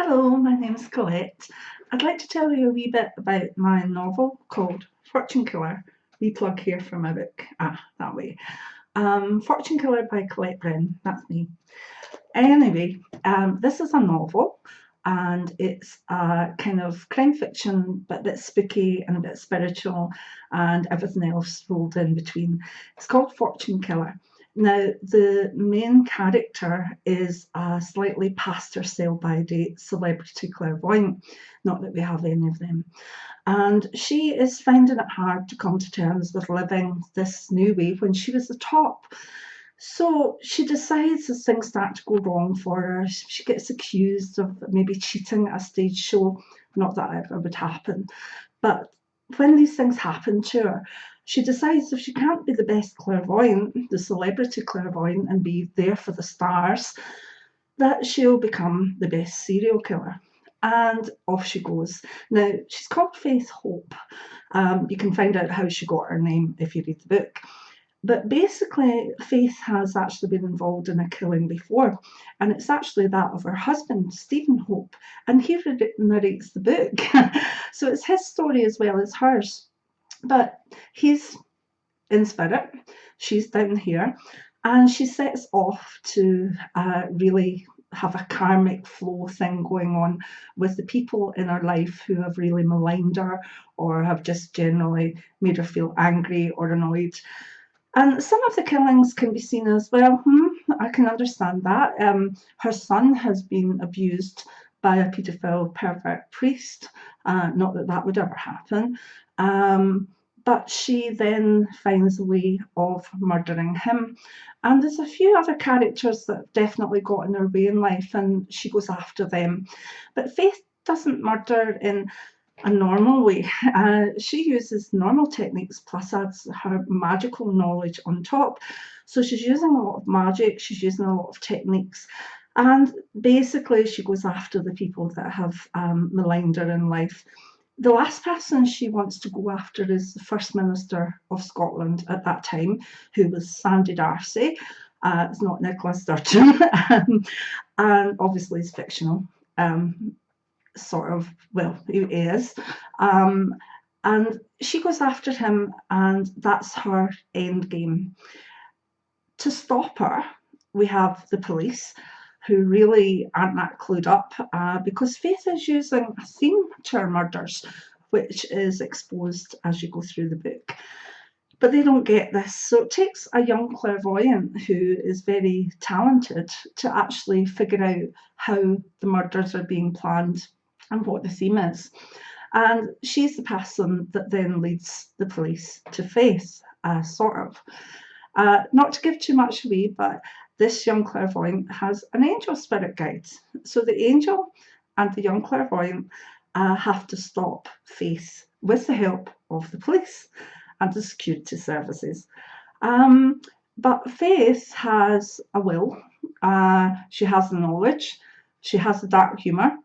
Hello, my name is Colette. I'd like to tell you a wee bit about my novel called Fortune Killer. Wee plug here for my book. That way. Fortune Killer by Colette Brown. That's me. Anyway, this is a novel and it's a kind of crime fiction, but a bit spooky and a bit spiritual and everything else rolled in between. It's called Fortune Killer. Now, the main character is a slightly past her sell by date celebrity clairvoyant, not that we have any of them. And she is finding it hard to come to terms with living this new way when she was the top. So she decides as things start to go wrong for her, she gets accused of maybe cheating at a stage show. Not that ever would happen. But when these things happen to her, she decides if she can't be the best clairvoyant, the celebrity clairvoyant, and be there for the stars, that she'll become the best serial killer. And off she goes. Now, she's called Faith Hope. You can find out how she got her name if you read the book. But basically, Faith has actually been involved in a killing before, and it's actually that of her husband, Stephen Hope, and he narrates the book. So it's his story as well as hers. But he's in spirit, she's down here, and she sets off to really have a karmic flow thing going on with the people in her life who have really maligned her or have just generally made her feel angry or annoyed. And some of the killings can be seen as, well, I can understand that. Her son has been abused by a paedophile pervert priest. Not that that would ever happen. But she then finds a way of murdering him. And there's a few other characters that definitely got in her way in life, and she goes after them. But Faith doesn't murder in a normal way. She uses normal techniques plus adds her magical knowledge on top. So she's using a lot of magic, she's using a lot of techniques, and basically she goes after the people that have maligned her in life. The last person she wants to go after is the First Minister of Scotland at that time, who was Sandy Darcy. It's not Nicola Sturgeon, and obviously it's fictional. Sort of, well, he is. And she goes after him, and that's her end game. To stop her, we have the police, who really aren't that clued up because Faith is using a theme to her murders, which is exposed as you go through the book. But they don't get this. So it takes a young clairvoyant who is very talented to actually figure out how the murders are being planned and what the theme is. And she's the person that then leads the police to Faith, sort of. Not to give too much away, but this young clairvoyant has an angel spirit guide. So the angel and the young clairvoyant have to stop Faith with the help of the police and the security services. But Faith has a will, she has the knowledge, she has the dark humour,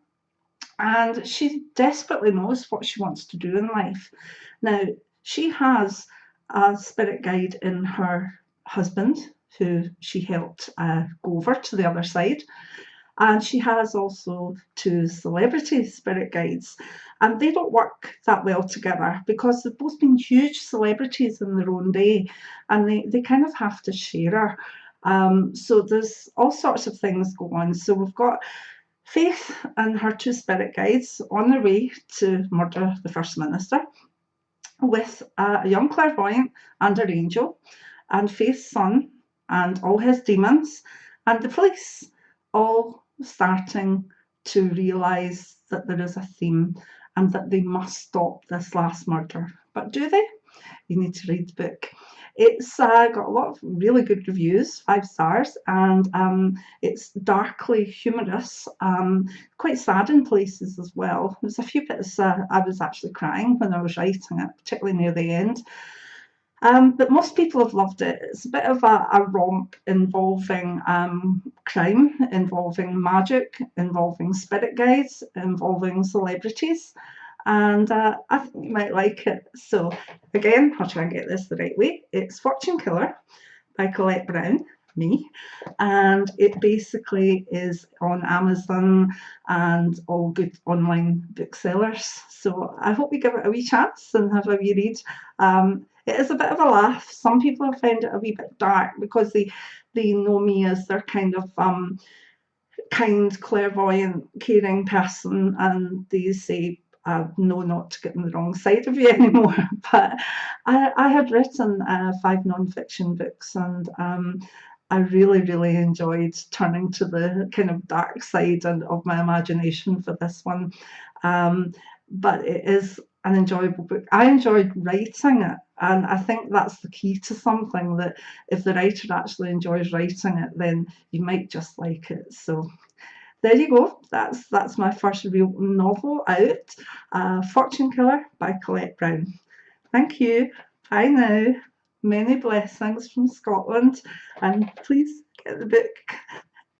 and she desperately knows what she wants to do in life. Now, she has a spirit guide in her husband, who she helped go over to the other side. And she has also two celebrity spirit guides. And they don't work that well together because they've both been huge celebrities in their own day, and they kind of have to share her. So there's all sorts of things go on. So we've got Faith and her two spirit guides on their way to murder the First Minister, with a young clairvoyant and her angel, and Faith's son and all his demons, and the police all starting to realise that there is a theme and that they must stop this last murder. But do they? You need to read the book. It's got a lot of really good reviews, 5 stars, and it's darkly humorous, quite sad in places as well. There's a few bits I was actually crying when I was writing it, particularly near the end. But most people have loved it. It's a bit of a romp involving crime, involving magic, involving spirit guides, involving celebrities. And I think you might like it. So again, I'll try and get this the right way. It's Fortune Killer by Colette Brown, me, and it basically is on Amazon and all good online booksellers. So I hope you give it a wee chance and have a wee read. It is a bit of a laugh. Some people have found it a wee bit dark because they know me as their kind of kind, clairvoyant, caring person, and they say, no, not to get on the wrong side of you anymore. But I had written 5 non-fiction books, and I really, really enjoyed turning to the kind of dark side of my imagination for this one. But it is an enjoyable book. I enjoyed writing it, and I think that's the key to something, that if the writer actually enjoys writing it, then you might just like it. So there you go. That's my first real novel out, Fortune Killer by Colette Brown. Thank you. Bye now. Many blessings from Scotland, and please get the book.